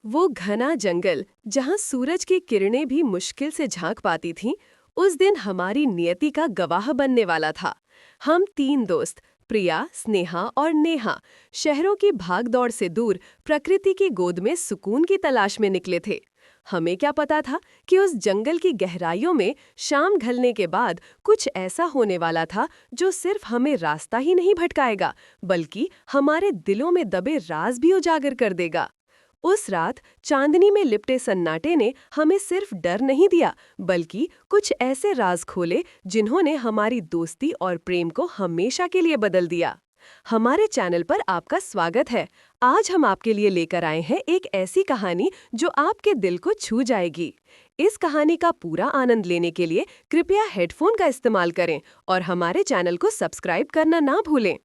वो घना जंगल जहां सूरज की किरणें भी मुश्किल से झांक पाती थीं, उस दिन हमारी नियति का गवाह बनने वाला था। हम तीन दोस्त प्रिया, स्नेहा और नेहा शहरों की भागदौड़ से दूर प्रकृति की गोद में सुकून की तलाश में निकले थे। हमें क्या पता था कि उस जंगल की गहराइयों में शाम ढलने के बाद कुछ ऐसा होने वाला था जो सिर्फ हमें रास्ता ही नहीं भटकाएगा, बल्कि हमारे दिलों में दबे राज भी उजागर कर देगा। उस रात चांदनी में लिपटे सन्नाटे ने हमें सिर्फ डर नहीं दिया, बल्कि कुछ ऐसे राज खोले जिन्होंने हमारी दोस्ती और प्रेम को हमेशा के लिए बदल दिया। हमारे चैनल पर आपका स्वागत है। आज हम आपके लिए लेकर आए हैं एक ऐसी कहानी जो आपके दिल को छू जाएगी। इस कहानी का पूरा आनंद लेने के लिए कृपया हेडफोन का इस्तेमाल करें और हमारे चैनल को सब्सक्राइब करना ना भूलें।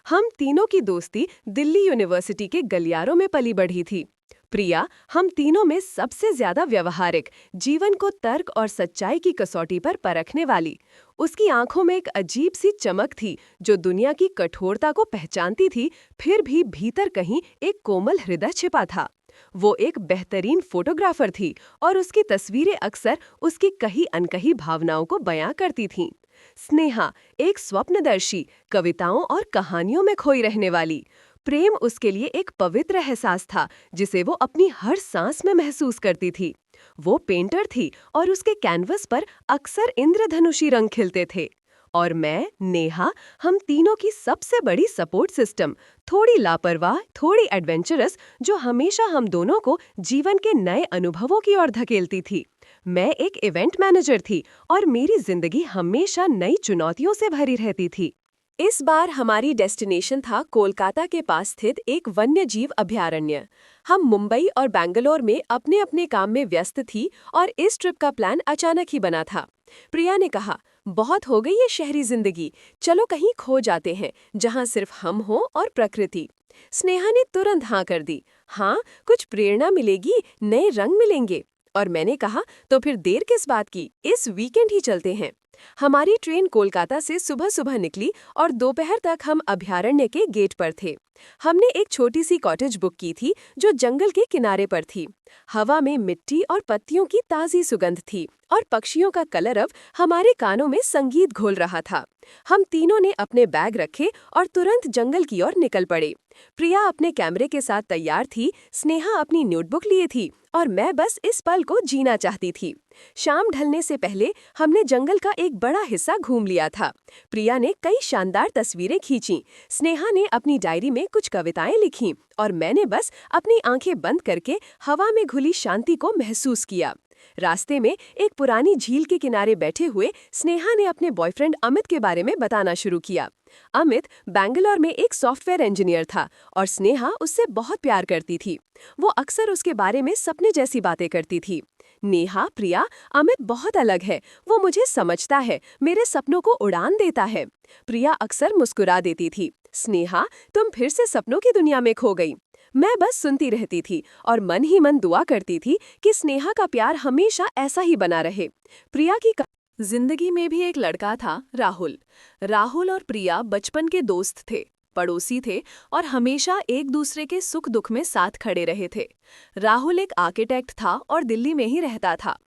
हम तीनों की दोस्ती दिल्ली यूनिवर्सिटी के गलियारों में पली बढ़ी थी। प्रिया हम तीनों में सबसे ज्यादा व्यवहारिक, जीवन को तर्क और सच्चाई की कसौटी पर परखने वाली। उसकी आंखों में एक अजीब सी चमक थी जो दुनिया की कठोरता को पहचानती थी, फिर भी भीतर कहीं एक कोमल हृदय छिपा था। वो एक बेहतरीन फोटोग्राफर थी और उसकी तस्वीरें अक्सर उसकी कही अनकही भावनाओं को बयां करती थीं। स्नेहा एक स्वप्नदर्शी, कविताओं और कहानियों में खोई रहने वाली। प्रेम उसके लिए एक पवित्र एहसास था जिसे वो अपनी हर सांस में महसूस करती थी। वो पेंटर थी और उसके कैनवस पर अक्सर इंद्रधनुषी रंग खिलते थे। और मैं, नेहा, हम तीनों की सबसे बड़ी सपोर्ट सिस्टम, थोड़ी लापरवाह, थोड़ी एडवेंचरस, जो हमेशा हम दोनों को जीवन के नए अनुभवों की ओर धकेलती थी। मैं एक इवेंट मैनेजर थी और मेरी जिंदगी हमेशा नई चुनौतियों से भरी रहती थी। इस बार हमारी डेस्टिनेशन था कोलकाता के पास स्थित एक वन्य जीव अभयारण्य। हम मुंबई और बैंगलोर में अपने अपने काम में व्यस्त थी और इस ट्रिप का प्लान अचानक ही बना था। प्रिया ने कहा, बहुत हो गई ये शहरी जिंदगी, चलो कहीं खो जाते हैं जहां सिर्फ हम हो और प्रकृति। स्नेहा ने तुरंत हाँ कर दी। हाँ, कुछ प्रेरणा मिलेगी, नए रंग मिलेंगे। और मैंने कहा, तो फिर देर किस बात की, इस वीकेंड ही चलते हैं। हमारी ट्रेन कोलकाता से सुबह सुबह निकली और दोपहर तक हम अभयारण्य के गेट पर थे। हमने एक छोटी सी कॉटेज बुक की थी जो जंगल के किनारे पर थी। हवा में मिट्टी और पत्तियों की ताज़ी सुगंध थी और पक्षियों का कलरव हमारे कानों में संगीत घोल रहा था। हम तीनों ने अपने बैग रखे और तुरंत जंगल की ओर निकल पड़े। प्रिया अपने कैमरे के साथ तैयार थी, स्नेहा अपनी नोटबुक लिए थी और मैं बस इस पल को जीना चाहती थी। शाम ढलने से पहले हमने जंगल का एक बड़ा हिस्सा घूम लिया था। प्रिया ने कई शानदार तस्वीरें खींची, स्नेहा ने अपनी डायरी में कुछ कविताएं लिखीं और मैंने बस अपनी आंखें बंद करके हवा में घुली शांति को महसूस किया। रास्ते में एक पुरानी झील के किनारे बैठे हुए स्नेहा ने अपने बॉयफ्रेंड अमित के बारे में बताना शुरू किया। अमित बैंगलोर में एक सॉफ्टवेयर इंजीनियर था और स्नेहा उससे बहुत प्यार करती थी। वो अक्सर उसके बारे में सपने जैसी बातें करती थी। नेहा, प्रिया, अमित बहुत अलग है, वो मुझे समझता है, मेरे सपनों को उड़ान देता है। प्रिया अक्सर मुस्कुरा देती थी। स्नेहा, तुम फिर से सपनों की दुनिया में खो गई। मैं बस सुनती रहती थी और मन ही मन दुआ करती थी कि स्नेहा का प्यार हमेशा ऐसा ही बना रहे। प्रिया की जिंदगी में भी एक लड़का था, राहुल। राहुल और प्रिया बचपन के दोस्त थे, पड़ोसी थे और हमेशा एक दूसरे के सुख दुख में साथ खड़े रहे थे। राहुल एक आर्किटेक्ट था और दिल्ली में ही रहता था।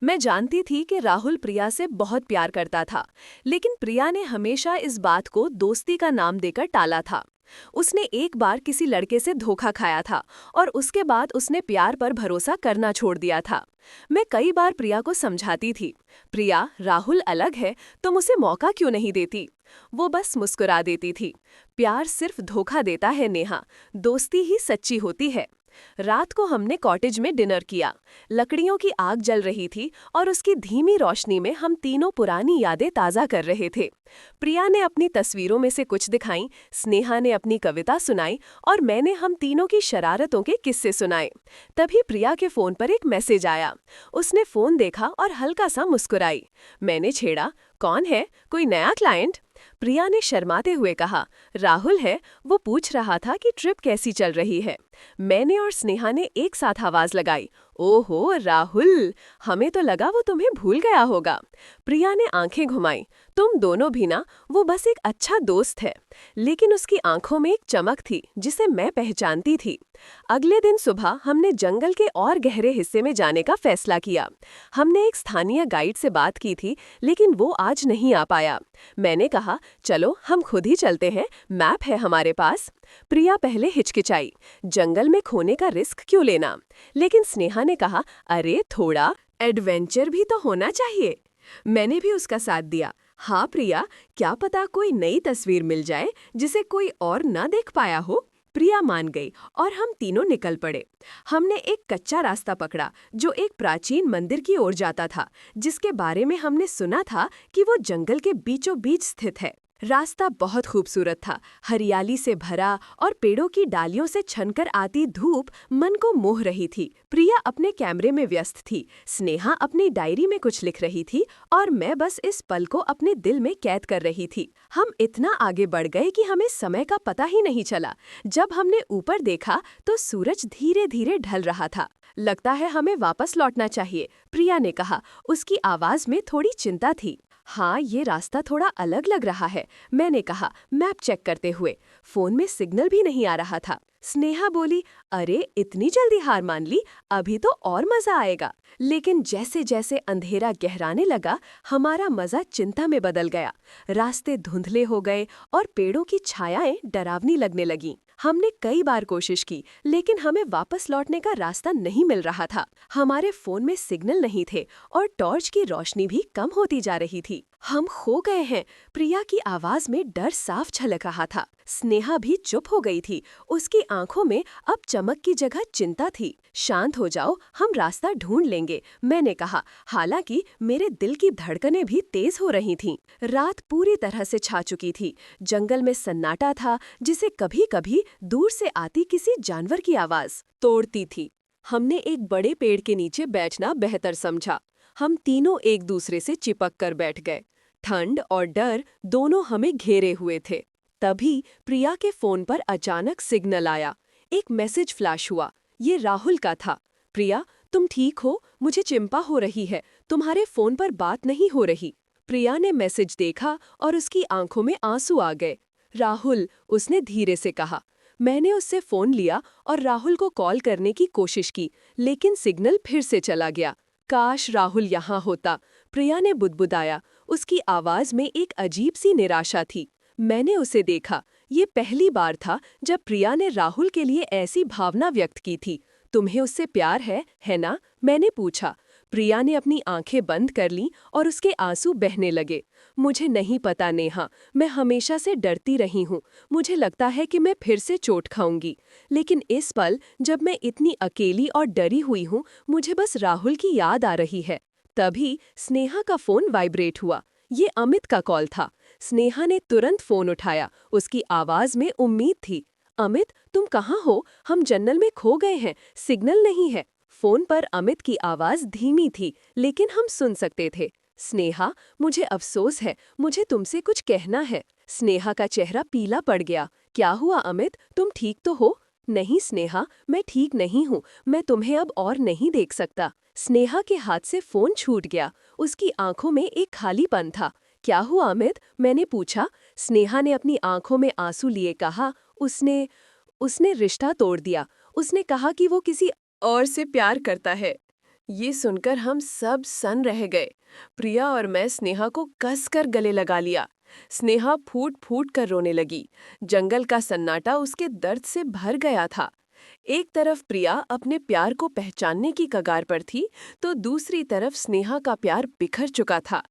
मैं जानती थी कि राहुल प्रिया से बहुत प्यार करता था, लेकिन प्रिया ने हमेशा इस बात को दोस्ती का नाम देकर टाला था। उसने एक बार किसी लड़के से धोखा खाया था और उसके बाद उसने प्यार पर भरोसा करना छोड़ दिया था। मैं कई बार प्रिया को समझाती थी, प्रिया, राहुल अलग है, तुम उसे मौका क्यों नहीं देती? वो बस मुस्कुरा देती थी। प्यार सिर्फ धोखा देता है नेहा, दोस्ती ही सच्ची होती है। रात को हमने कॉटेज में डिनर किया। लकड़ियों की आग जल रही थी और उसकी धीमी रोशनी में हम तीनों पुरानी यादें ताज़ा कर रहे थे। प्रिया ने अपनी तस्वीरों में से कुछ दिखाई, स्नेहा ने अपनी कविता सुनाई और मैंने हम तीनों की शरारतों के किस्से सुनाए। तभी प्रिया के फ़ोन पर एक मैसेज आया। उसने फ़ोन देखा और हल्का सा मुस्कुराई। मैंने छेड़ा, कौन है, कोई नया क्लाइंट? प्रिया ने शर्माते हुए कहा, राहुल है, वो पूछ रहा था कि ट्रिप कैसी चल रही है। मैंने और स्नेहा ने एक साथ आवाज लगाई, ओहो राहुल, हमें तो लगा वो तुम्हें भूल गया होगा। प्रिया ने आंखें घुमाई, तुम दोनों भी ना, वो बस एक अच्छा दोस्त है। लेकिन उसकी आंखों में एक चमक थी जिसे मैं पहचानती थी। अगले दिन सुबह हमने जंगल के और गहरे हिस्से में जाने का फैसला किया। हमने एक स्थानीय गाइड से बात की थी, लेकिन वो आज नहीं आ पाया। मैंने कहा, चलो हम खुद ही चलते हैं, मैप है हमारे पास। प्रिया पहले हिचकिचाई, जंगल में खोने का रिस्क क्यों लेना? लेकिन स्नेहा ने कहा, अरे थोड़ा एडवेंचर भी तो होना चाहिए। मैंने भी उसका साथ दिया। हाँ प्रिया, क्या पता कोई नई तस्वीर मिल जाए जिसे कोई और न देख पाया हो। प्रिया मान गई और हम तीनों निकल पड़े। हमने एक कच्चा रास्ता पकड़ा जो एक प्राचीन मंदिर की ओर जाता था, जिसके बारे में हमने सुना था कि वो जंगल के बीचों बीच स्थित है। रास्ता बहुत खूबसूरत था, हरियाली से भरा और पेड़ों की डालियों से छनकर आती धूप मन को मोह रही थी। प्रिया अपने कैमरे में व्यस्त थी, स्नेहा अपनी डायरी में कुछ लिख रही थी और मैं बस इस पल को अपने दिल में कैद कर रही थी। हम इतना आगे बढ़ गए कि हमें समय का पता ही नहीं चला। जब हमने ऊपर देखा तो सूरज धीरे धीरे ढल रहा था। लगता है हमें वापस लौटना चाहिए, प्रिया ने कहा। उसकी आवाज में थोड़ी चिंता थी। हाँ, ये रास्ता थोड़ा अलग लग रहा है, मैंने कहा मैप चेक करते हुए। फोन में सिग्नल भी नहीं आ रहा था। स्नेहा बोली, अरे इतनी जल्दी हार मान ली, अभी तो और मजा आएगा। लेकिन जैसे जैसे अंधेरा गहराने लगा, हमारा मजा चिंता में बदल गया। रास्ते धुंधले हो गए और पेड़ों की छायाएं डरावनी लगने लगीं। हमने कई बार कोशिश की, लेकिन हमें वापस लौटने का रास्ता नहीं मिल रहा था। हमारे फोन में सिग्नल नहीं थे और टॉर्च की रोशनी भी कम होती जा रही थी। हम खो गए हैं, प्रिया की आवाज में डर साफ झलक रहा था। स्नेहा भी चुप हो गई थी, उसकी आंखों में अब चमक की जगह चिंता थी। शांत हो जाओ, हम रास्ता ढूंढ लेंगे, मैंने कहा। हालांकि मेरे दिल की धड़कनें भी तेज हो रही थीं। रात पूरी तरह से छा चुकी थी। जंगल में सन्नाटा था, जिसे कभी कभी दूर से आती किसी जानवर की आवाज तोड़ती थी। हमने एक बड़े पेड़ के नीचे बैठना बेहतर समझा। हम तीनों एक दूसरे से चिपक कर बैठ गए। ठंड और डर दोनों हमें घेरे हुए थे। तभी प्रिया के फोन पर अचानक सिग्नल आया। एक मैसेज फ्लैश हुआ। ये राहुल का था। प्रिया, तुम ठीक हो? मुझे चिंता हो रही है, तुम्हारे फोन पर बात नहीं हो रही। प्रिया ने मैसेज देखा और उसकी आंखों में आंसू आ गए। राहुल, उसने धीरे से कहा। मैंने उससे फोन लिया और राहुल को कॉल करने की कोशिश की, लेकिन सिग्नल फिर से चला गया। काश राहुल यहाँ होता, प्रिया ने बुदबुदाया। उसकी आवाज में एक अजीब सी निराशा थी। मैंने उसे देखा। ये पहली बार था जब प्रिया ने राहुल के लिए ऐसी भावना व्यक्त की थी। तुम्हें उससे प्यार है ना? मैंने पूछा। प्रिया ने अपनी आंखें बंद कर लीं और उसके आंसू बहने लगे। मुझे नहीं पता नेहा, मैं हमेशा से डरती रही हूँ। मुझे लगता है कि मैं फिर से चोट खाऊंगी। लेकिन इस पल जब मैं इतनी अकेली और डरी हुई हूँ, मुझे बस राहुल की याद आ रही है। तभी स्नेहा का फोन वाइब्रेट हुआ। ये अमित का कॉल था। स्नेहा ने तुरंत फोन उठाया। उसकी आवाज में उम्मीद थी। अमित, तुम कहाँ हो? हम जंगल में खो गए हैं, सिग्नल नहीं है। फोन पर अमित की आवाज धीमी थी, लेकिन हम सुन सकते थे। स्नेहा, मुझे अफसोस है, मुझे तुमसे कुछ कहना है। स्नेहा का चेहरा पीला पड़ गया। क्या हुआ अमित, तुम ठीक तो हो? नहीं स्नेहा, मैं ठीक नहीं हूँ, मैं तुम्हें अब और नहीं देख सकता। स्नेहा के हाथ से फोन छूट गया। उसकी आंखों में एक खालीपन था। क्या हुआ अमित? मैंने पूछा। स्नेहा ने अपनी आंखों में आंसू लिए कहा, उसने रिश्ता तोड़ दिया। उसने कहा कि वो किसी और से प्यार करता है। ये सुनकर हम सब सन रह गए। प्रिया और मैं स्नेहा को कसकर गले लगा लिया। स्नेहा फूट फूट कर रोने लगी। जंगल का सन्नाटा उसके दर्द से भर गया था। एक तरफ प्रिया अपने प्यार को पहचानने की कगार पर थी, तो दूसरी तरफ स्नेहा का प्यार बिखर चुका था।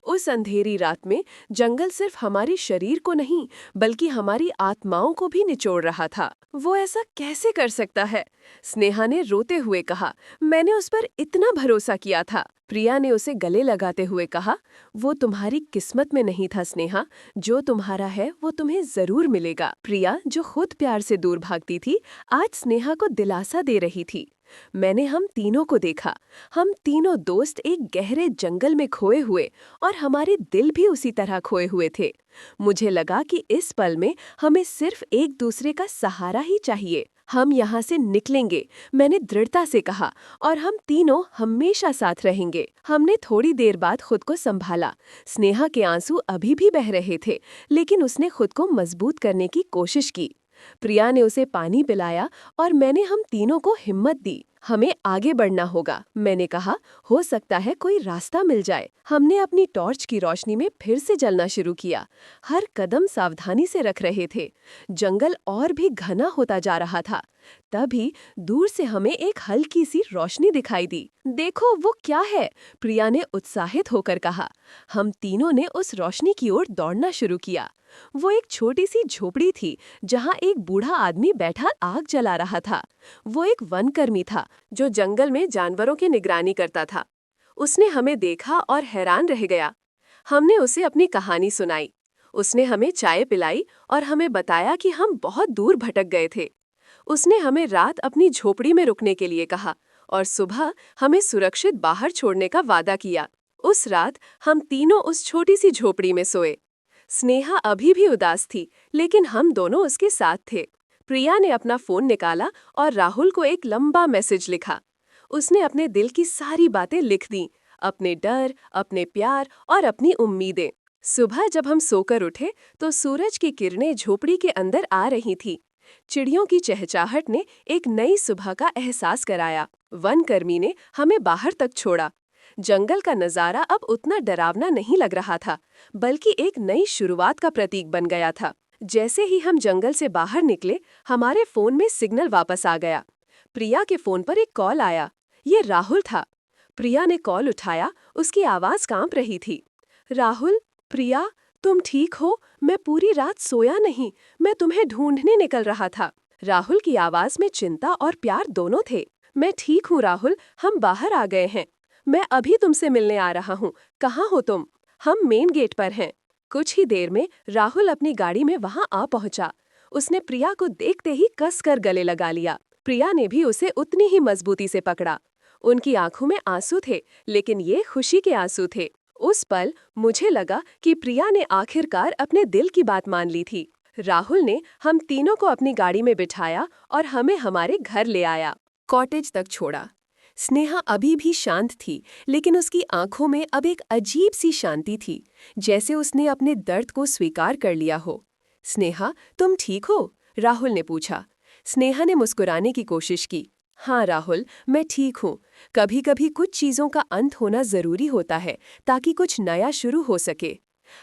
उस अंधेरी रात में जंगल सिर्फ हमारी शरीर को नहीं, बल्कि हमारी आत्माओं को भी निचोड़ रहा था। वो ऐसा कैसे कर सकता है? स्नेहा ने रोते हुए कहा। मैंने उस पर इतना भरोसा किया था। प्रिया ने उसे गले लगाते हुए कहा, वो तुम्हारी किस्मत में नहीं था स्नेहा, जो तुम्हारा है वो तुम्हें जरूर मिलेगा। प्रिया, जो खुद प्यार से दूर भागती थी, आज स्नेहा को दिलासा दे रही थी। मैंने हम तीनों को देखा। हम तीनों दोस्त एक गहरे जंगल में खोए हुए और हमारे दिल भी उसी तरह खोए हुए थे। मुझे लगा कि इस पल में हमें सिर्फ एक दूसरे का सहारा ही चाहिए। हम यहाँ से निकलेंगे, मैंने दृढ़ता से कहा, और हम तीनों हमेशा साथ रहेंगे। हमने थोड़ी देर बाद खुद को संभाला। स्नेहा के आंसू अभी भी बह रहे थे, लेकिन उसने खुद को मजबूत करने की कोशिश की। प्रिया ने उसे पानी पिलाया और मैंने हम तीनों को हिम्मत दी। हमें आगे बढ़ना होगा, मैंने कहा, हो सकता है कोई रास्ता मिल जाए। हमने अपनी टॉर्च की रोशनी में फिर से चलना शुरू किया। हर कदम सावधानी से रख रहे थे। जंगल और भी घना होता जा रहा था। तभी दूर से हमें एक हल्की सी रोशनी दिखाई दी। देखो वो क्या है, प्रिया ने उत्साहित होकर कहा। हम तीनों ने उस रोशनी की ओर दौड़ना शुरू किया। वो एक छोटी सी झोपड़ी थी जहाँ एक बूढ़ा आदमी बैठा आग जला रहा था। वो एक वनकर्मी था जो जंगल में जानवरों की निगरानी करता था। उसने हमें देखा और हैरान रह गया। हमने उसे अपनी कहानी सुनाई। उसने हमें चाय पिलाई और हमें बताया कि हम बहुत दूर भटक गए थे। उसने हमें रात अपनी झोपड़ी में रुकने के लिए कहा और सुबह हमें सुरक्षित बाहर छोड़ने का वादा किया। उस रात हम तीनों उस छोटी सी झोपड़ी में सोए। स्नेहा अभी भी उदास थी, लेकिन हम दोनों उसके साथ थे। प्रिया ने अपना फोन निकाला और राहुल को एक लंबा मैसेज लिखा। उसने अपने दिल की सारी बातें लिख दी, अपने डर, अपने प्यार और अपनी उम्मीदें। सुबह जब हम सोकर उठे तो सूरज की किरणें झोपड़ी के अंदर आ रही थी। चिड़ियों की चहचहाहट ने एक नई सुबह का एहसास कराया। वनकर्मी ने हमें बाहर तक छोड़ा। जंगल का नजारा अब उतना डरावना नहीं लग रहा था, बल्कि एक नई शुरुआत का प्रतीक बन गया था। जैसे ही हम जंगल से बाहर निकले, हमारे फोन में सिग्नल वापस आ गया। प्रिया के फोन पर एक कॉल आया। ये राहुल था। प्रिया ने कॉल उठाया, उसकी आवाज कांप रही थी। राहुल, प्रिया, तुम ठीक हो? मैं पूरी रात सोया नहीं, मैं तुम्हें ढूंढने निकल रहा था। राहुल की आवाज में चिंता और प्यार दोनों थे। मैं ठीक हूँ राहुल, हम बाहर आ गए हैं। मैं अभी तुमसे मिलने आ रहा हूँ। कहाँ हो तुम? हम मेन गेट पर हैं। कुछ ही देर में राहुल अपनी गाड़ी में वहां आ पहुंचा। उसने प्रिया को देखते ही कसकर गले लगा लिया। प्रिया ने भी उसे उतनी ही मजबूती से पकड़ा। उनकी आंखों में आंसू थे, लेकिन ये खुशी के आंसू थे। उस पल मुझे लगा कि प्रिया ने आखिरकार अपने दिल की बात मान ली थी। राहुल ने हम तीनों को अपनी गाड़ी में बिठाया और हमें हमारे घर ले आया। कॉटेज तक छोड़ा। स्नेहा अभी भी शांत थी, लेकिन उसकी आंखों में अब एक अजीब सी शांति थी, जैसे उसने अपने दर्द को स्वीकार कर लिया हो। स्नेहा, तुम ठीक हो? राहुल ने पूछा। स्नेहा ने मुस्कुराने की कोशिश की। हाँ राहुल, मैं ठीक हूँ। कभी कभी कुछ चीज़ों का अंत होना ज़रूरी होता है ताकि कुछ नया शुरू हो सके।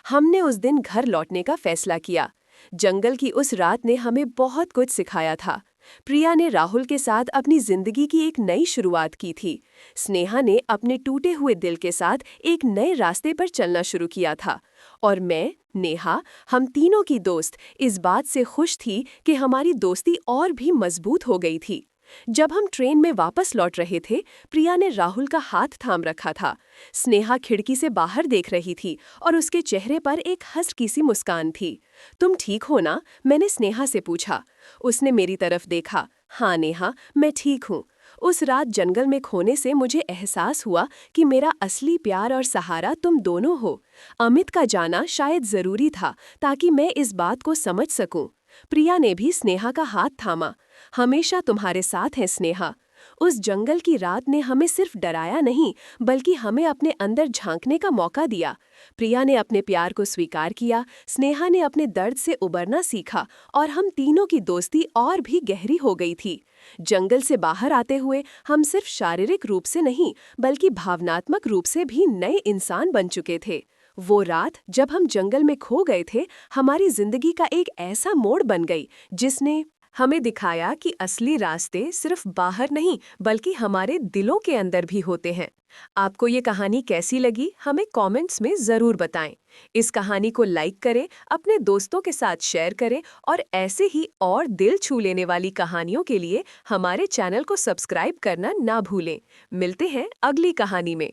हमने उस दिन घर लौटने का फैसला किया। जंगल की उस रात ने हमें बहुत कुछ सिखाया था। प्रिया ने राहुल के साथ अपनी जिंदगी की एक नई शुरुआत की थी। स्नेहा ने अपने टूटे हुए दिल के साथ एक नए रास्ते पर चलना शुरू किया था। और मैं, नेहा, हम तीनों की दोस्त इस बात से खुश थी कि हमारी दोस्ती और भी मजबूत हो गई थी। जब हम ट्रेन में वापस लौट रहे थे, प्रिया ने राहुल का हाथ थाम रखा था। स्नेहा खिड़की से बाहर देख रही थी और उसके चेहरे पर एक हल्की सी मुस्कान थी। तुम ठीक हो ना? मैंने स्नेहा से पूछा। उसने मेरी तरफ देखा। हाँ नेहा, मैं ठीक हूँ। उस रात जंगल में खोने से मुझे एहसास हुआ कि मेरा असली प्यार और सहारा तुम दोनों हो। अमित का जाना शायद जरूरी था ताकि मैं इस बात को समझ सकूं। प्रिया ने भी स्नेहा का हाथ थामा। हमेशा तुम्हारे साथ है स्नेहा। उस जंगल की रात ने हमें सिर्फ डराया नहीं, बल्कि हमें अपने अंदर झांकने का मौका दिया। प्रिया ने अपने प्यार को स्वीकार किया, स्नेहा ने अपने दर्द से उबरना सीखा और हम तीनों की दोस्ती और भी गहरी हो गई थी। जंगल से बाहर आते हुए हम सिर्फ शारीरिक रूप से नहीं, बल्कि भावनात्मक रूप से भी नए इंसान बन चुके थे। वो रात जब हम जंगल में खो गए थे, हमारी जिंदगी का एक ऐसा मोड़ बन गई जिसने हमें दिखाया कि असली रास्ते सिर्फ बाहर नहीं, बल्कि हमारे दिलों के अंदर भी होते हैं। आपको ये कहानी कैसी लगी, हमें कमेंट्स में ज़रूर बताएं। इस कहानी को लाइक करें, अपने दोस्तों के साथ शेयर करें और ऐसे ही और दिल छू लेने वाली कहानियों के लिए हमारे चैनल को सब्सक्राइब करना ना भूलें। मिलते हैं अगली कहानी में।